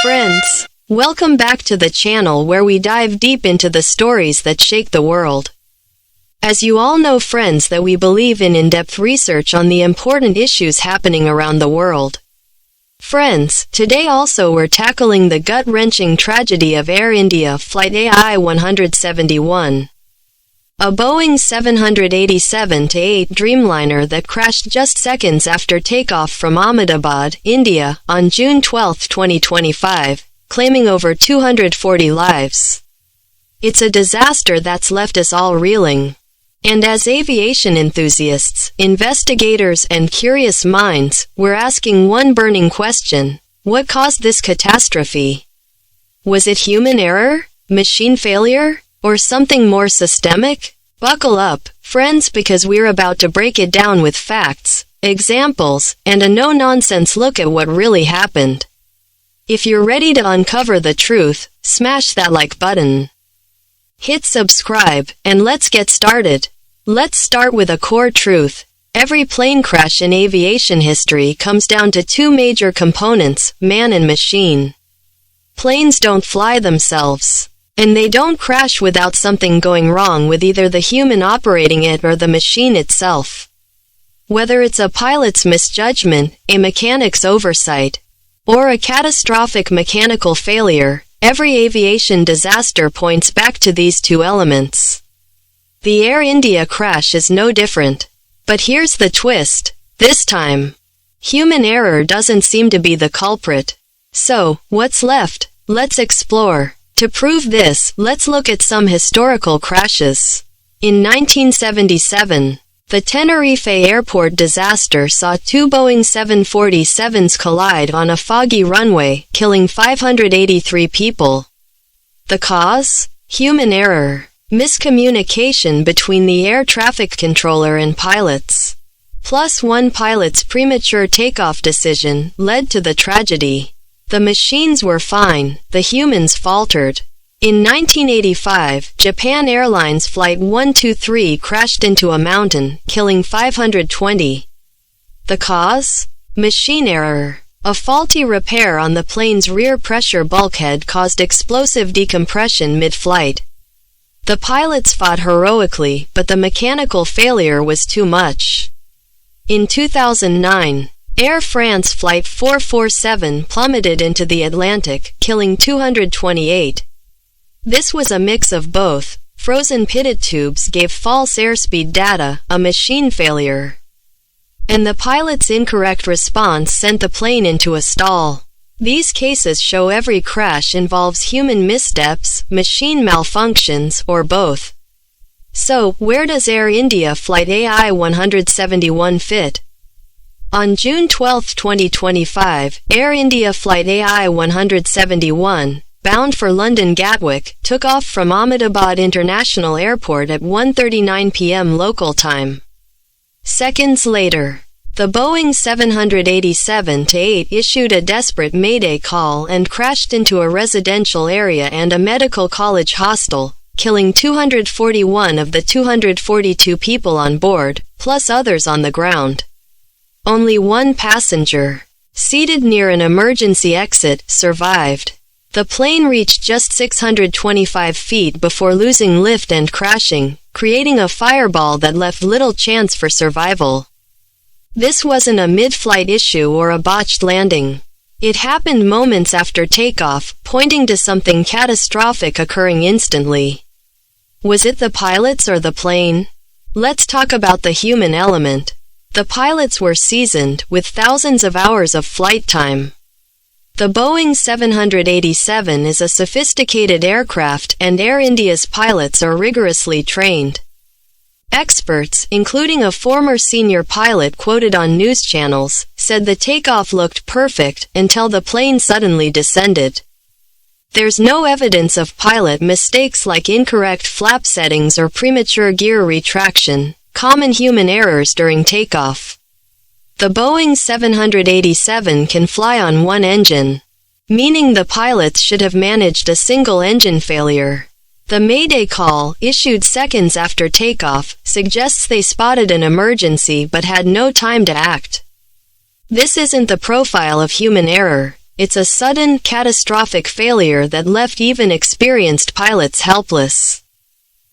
Friends, welcome back to the channel where we dive deep into the stories that shake the world. As you all know, friends, that we believe in in-depth research on the important issues happening around the world. Friends, today also we're tackling the gut-wrenching tragedy of Air India Flight AI-171. A Boeing 787-8 Dreamliner that crashed just seconds after takeoff from Ahmedabad, India, on June 12, 2025, claiming over 240 lives. It's a disaster that's left us all reeling. And as aviation enthusiasts, investigators, and curious minds, we're asking one burning question: what caused this catastrophe? Was it human error, machine failure, or something more systemic? Buckle up, friends, because we're about to break it down with facts, examples, and a no-nonsense look at what really happened. If you're ready to uncover the truth, smash that like button. Hit subscribe, and let's get started. Let's start with a core truth. Every plane crash in aviation history comes down to two major components: man and machine. Planes don't fly themselves. And they don't crash without something going wrong with either the human operating it or the machine itself. Whether it's a pilot's misjudgment, a mechanic's oversight, or a catastrophic mechanical failure, every aviation disaster points back to these two elements. The Air India crash is no different. But here's the twist. This time, human error doesn't seem to be the culprit. So, what's left? Let's explore. To prove this, let's look at some historical crashes. In 1977, the Tenerife airport disaster saw two Boeing 747s collide on a foggy runway, killing 583 people. The cause? Human error. Miscommunication between the air traffic controller and pilots. Plus one pilot's premature takeoff decision led to the tragedy. The machines were fine, the humans faltered. In 1985, Japan Airlines Flight 123 crashed into a mountain, killing 520. The cause? Machine error. A faulty repair on the plane's rear pressure bulkhead caused explosive decompression mid-flight. The pilots fought heroically, but the mechanical failure was too much. In 2009, Air France Flight 447 plummeted into the Atlantic, killing 228. This was a mix of both. Frozen pitted tubes gave false airspeed data, a machine failure. And the pilot's incorrect response sent the plane into a stall. These cases show every crash involves human missteps, machine malfunctions, or both. So, where does Air India Flight AI-171 fit? On June 12, 2025, Air India Flight AI-171, bound for London Gatwick, took off from Ahmedabad International Airport at 1:39 p.m. local time. Seconds later, the Boeing 787-8 issued a desperate mayday call and crashed into a residential area and a medical college hostel, killing 241 of the 242 people on board, plus others on the ground. Only one passenger, seated near an emergency exit, survived. The plane reached just 625 feet before losing lift and crashing, creating a fireball that left little chance for survival. This wasn't a mid-flight issue or a botched landing. It happened moments after takeoff, pointing to something catastrophic occurring instantly. Was it the pilots or the plane? Let's talk about the human element. The pilots were seasoned, with thousands of hours of flight time. The Boeing 787 is a sophisticated aircraft, and Air India's pilots are rigorously trained. Experts, including a former senior pilot quoted on news channels, said the takeoff looked perfect until the plane suddenly descended. There's no evidence of pilot mistakes like incorrect flap settings or premature gear retraction, common human errors during takeoff. The Boeing 787 can fly on one engine, meaning the pilots should have managed a single engine failure. The mayday call, issued seconds after takeoff, suggests they spotted an emergency but had no time to act. This isn't the profile of human error. It's a sudden, catastrophic failure that left even experienced pilots helpless.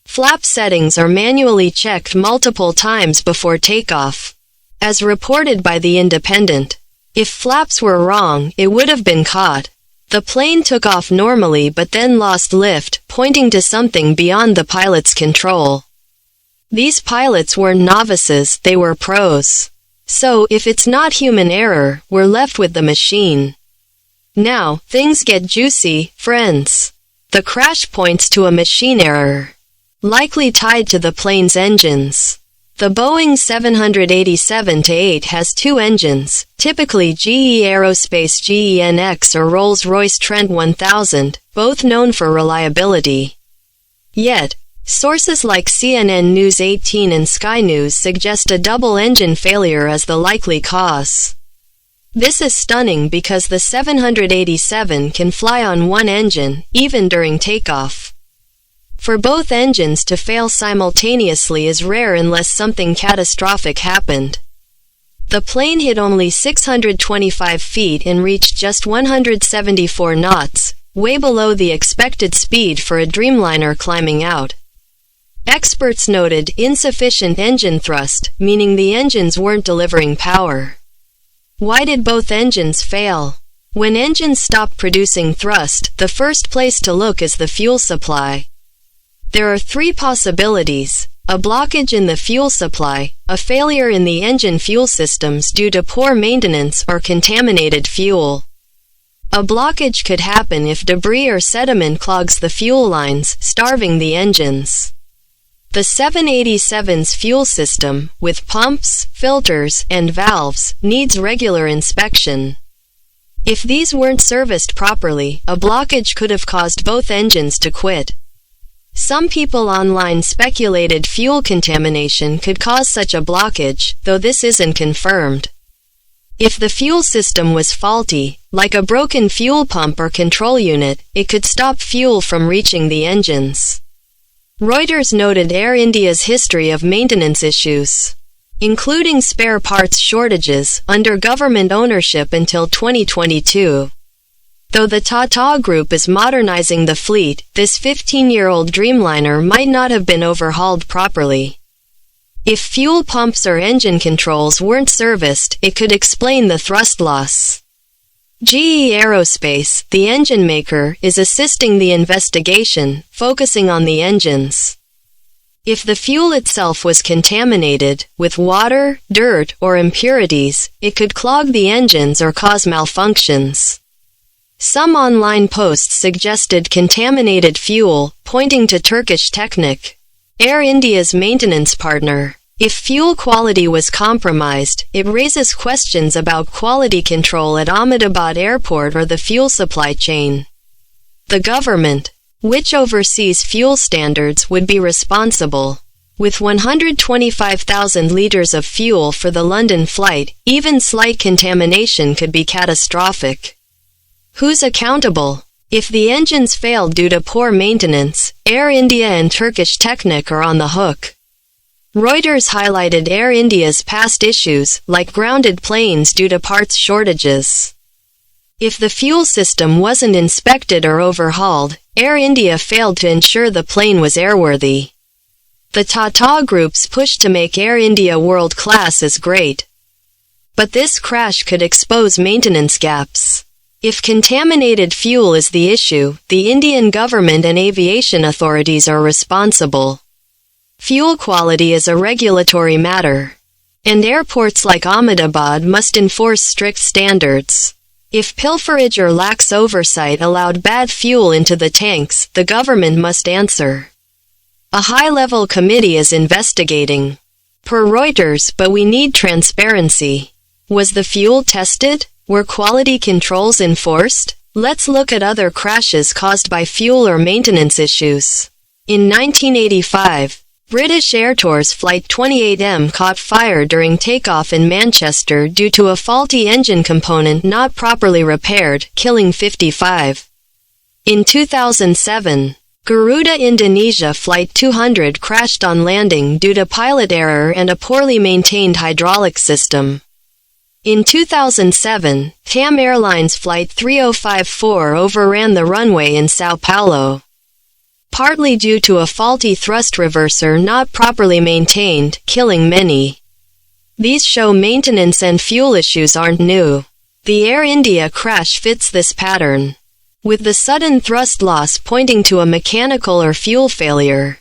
Flap settings are manually checked multiple times before takeoff. As reported by The Independent, if flaps were wrong, it would have been caught. The plane took off normally but then lost lift, pointing to something beyond the pilot's control. These pilots weren't novices, they were pros. So, if it's not human error, we're left with the machine. Now, things get juicy, friends. The crash points to a machine error, likely tied to the plane's engines. The Boeing 787-8 has two engines, typically GE Aerospace GEnx or Rolls-Royce Trent 1000, both known for reliability. Yet, sources like CNN News 18 and Sky News suggest a double engine failure as the likely cause. This is stunning because the 787 can fly on one engine, even during takeoff. For both engines to fail simultaneously is rare unless something catastrophic happened. The plane hit only 625 feet and reached just 174 knots, way below the expected speed for a Dreamliner climbing out. Experts noted insufficient engine thrust, meaning the engines weren't delivering power. Why did both engines fail? When engines stop producing thrust, the first place to look is the fuel supply. There are three possibilities: a blockage in the fuel supply, a failure in the engine fuel systems due to poor maintenance, or contaminated fuel. A blockage could happen if debris or sediment clogs the fuel lines, starving the engines. The 787's fuel system, with pumps, filters, and valves, needs regular inspection. If these weren't serviced properly, a blockage could have caused both engines to quit. Some people online speculated fuel contamination could cause such a blockage, though this isn't confirmed. If the fuel system was faulty, like a broken fuel pump or control unit, it could stop fuel from reaching the engines. Reuters noted Air India's history of maintenance issues, including spare parts shortages, under government ownership until 2022. Though the Tata Group is modernizing the fleet, this 15-year-old Dreamliner might not have been overhauled properly. If fuel pumps or engine controls weren't serviced, it could explain the thrust loss. GE Aerospace, the engine maker, is assisting the investigation, focusing on the engines. If the fuel itself was contaminated, with water, dirt, or impurities, it could clog the engines or cause malfunctions. Some online posts suggested contaminated fuel, pointing to Turkish Technic, Air India's maintenance partner. If fuel quality was compromised, it raises questions about quality control at Ahmedabad Airport or the fuel supply chain. The government, which oversees fuel standards, would be responsible. With 125,000 liters of fuel for the London flight, even slight contamination could be catastrophic. Who's accountable? If the engines failed due to poor maintenance, Air India and Turkish Technic are on the hook. Reuters highlighted Air India's past issues, like grounded planes due to parts shortages. If the fuel system wasn't inspected or overhauled, Air India failed to ensure the plane was airworthy. The Tata Group's push to make Air India world-class is great. But this crash could expose maintenance gaps. If contaminated fuel is the issue, the Indian government and aviation authorities are responsible. Fuel quality is a regulatory matter, and airports like Ahmedabad must enforce strict standards. If pilferage or lax oversight allowed bad fuel into the tanks, the government must answer. A high-level committee is investigating, per Reuters, but we need transparency. Was the fuel tested? Were quality controls enforced? Let's look at other crashes caused by fuel or maintenance issues. In 1985, British Airtour's Flight 28M caught fire during takeoff in Manchester due to a faulty engine component not properly repaired, killing 55. In 2007, Garuda Indonesia Flight 200 crashed on landing due to pilot error and a poorly maintained hydraulic system. In 2007, TAM Airlines Flight 3054 overran the runway in Sao Paulo, partly due to a faulty thrust reverser not properly maintained, killing many. These show maintenance and fuel issues aren't new. The Air India crash fits this pattern, with the sudden thrust loss pointing to a mechanical or fuel failure.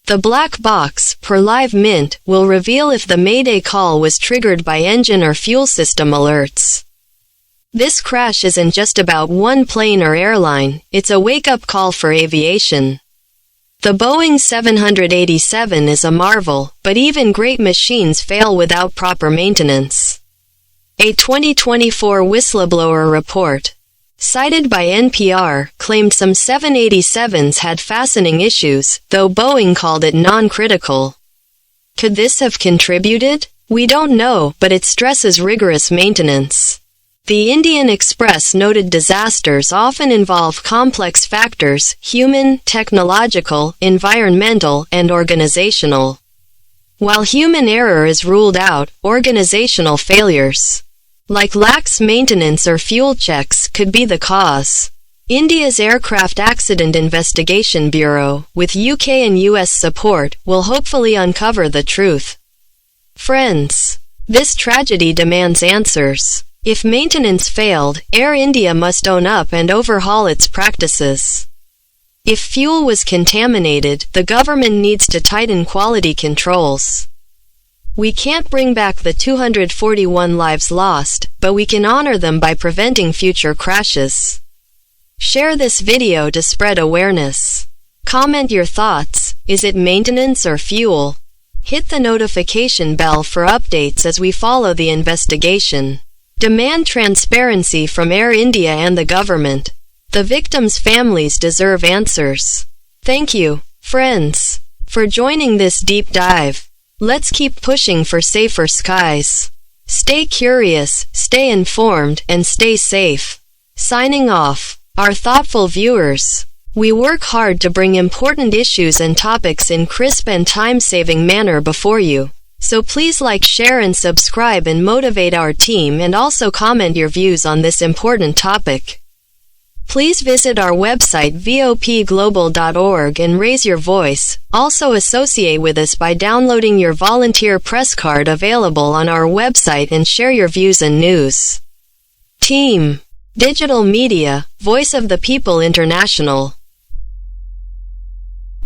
The black box, per Live Mint, will reveal if the Mayday call was triggered by engine or fuel system alerts. This crash isn't just about one plane or airline, it's a wake-up call for aviation. The Boeing 787 is a marvel, but even great machines fail without proper maintenance. A 2024 whistleblower report, cited by NPR, claimed some 787s had fastening issues, though Boeing called it non-critical. Could this have contributed? We don't know, but it stresses rigorous maintenance. The Indian Express noted disasters often involve complex factors: human, technological, environmental, and organizational. While human error is ruled out, organizational failures, like lax maintenance or fuel checks, could be the cause. India's Aircraft Accident Investigation Bureau, with UK and US support, will hopefully uncover the truth. Friends, this tragedy demands answers. If maintenance failed, Air India must own up and overhaul its practices. If fuel was contaminated, the government needs to tighten quality controls. We can't bring back the 241 lives lost, but we can honor them by preventing future crashes. Share this video to spread awareness. Comment your thoughts. Is it maintenance or fuel? Hit the notification bell for updates as we follow the investigation. Demand transparency from Air India and the government. The victims' families deserve answers. Thank you, friends, for joining this deep dive. Let's keep pushing for safer skies. Stay curious, stay informed, and stay safe. Signing off. Our thoughtful viewers. We work hard to bring important issues and topics in crisp and time-saving manner before you. So please like, share, and subscribe and motivate our team, and also comment your views on this important topic. Please visit our website VOPGLOBAL.org and raise your voice. Also associate with us by downloading your volunteer press card available on our website and share your views and news. Team Digital Media, Voice of the People International.